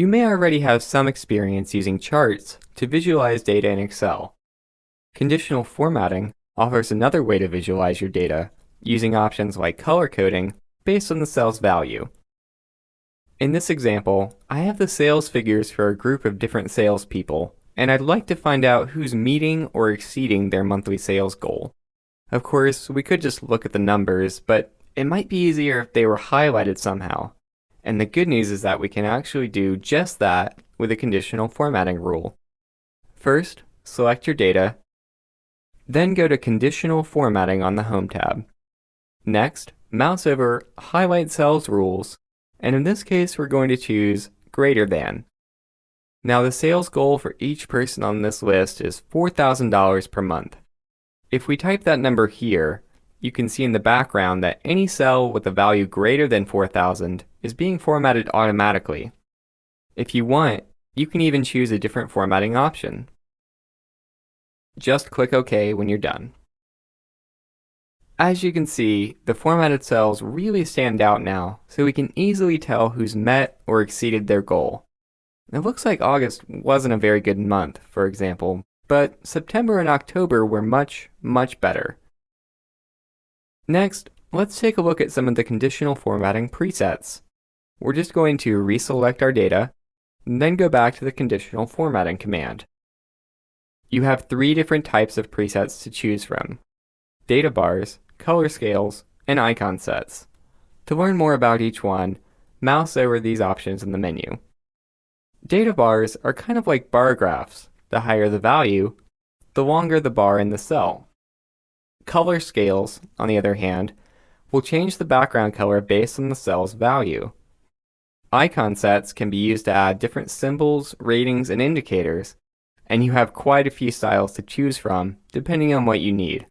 You may already have some experience using charts to visualize data in Excel. Conditional formatting offers another way to visualize your data using options like color coding based on the cell's value. In this example, I have the sales figures for a group of different salespeople, and I'd like to find out who's meeting or exceeding their monthly sales goal. Of course, we could just look at the numbers, but it might be easier if they were highlighted somehow. And the good news is that we can actually do just that with a conditional formatting rule. First, select your data, then go to Conditional Formatting on the Home tab. Next, mouse over Highlight Cells Rules, and in this case we're going to choose greater than. Now the sales goal for each person on this list is $4,000 per month. If we type that number here, you can see in the background that any cell with a value greater than 4,000 is being formatted automatically. If you want, you can even choose a different formatting option. Just click OK when you're done. As you can see, the formatted cells really stand out now, so we can easily tell who's met or exceeded their goal. It looks like August wasn't a very good month, for example, but September and October were much, much better. Next, let's take a look at some of the conditional formatting presets. We're just going to reselect our data, and then go back to the conditional formatting command. You have 3 different types of presets to choose from: data bars, color scales, and icon sets. To learn more about each one, mouse over these options in the menu. Data bars are kind of like bar graphs. The higher the value, the longer the bar in the cell. Color scales, on the other hand, will change the background color based on the cell's value. Icon sets can be used to add different symbols, ratings, and indicators, and you have quite a few styles to choose from depending on what you need.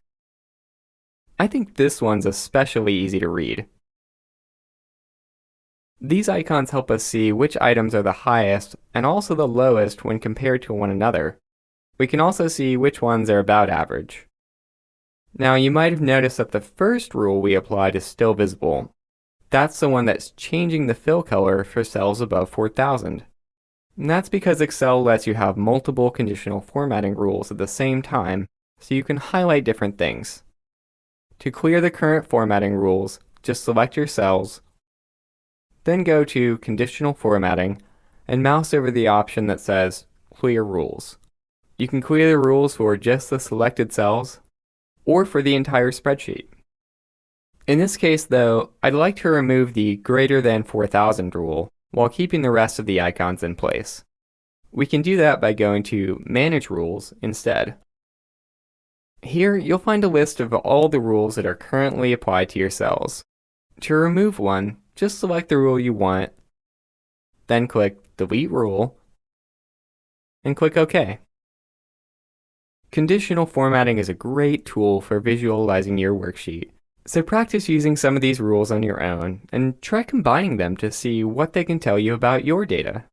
I think this one's especially easy to read. These icons help us see which items are the highest and also the lowest when compared to one another. We can also see which ones are about average. Now you might have noticed that the first rule we applied is still visible. That's the one that's changing the fill color for cells above 4,000. And that's because Excel lets you have multiple conditional formatting rules at the same time, so you can highlight different things. To clear the current formatting rules, just select your cells, then go to Conditional Formatting and mouse over the option that says Clear Rules. You can clear the rules for just the selected cells or for the entire spreadsheet. In this case though, I'd like to remove the greater than 4,000 rule while keeping the rest of the icons in place. We can do that by going to Manage Rules instead. Here you'll find a list of all the rules that are currently applied to your cells. To remove one, just select the rule you want, then click Delete Rule, and click OK. Conditional formatting is a great tool for visualizing your worksheet, so practice using some of these rules on your own and try combining them to see what they can tell you about your data.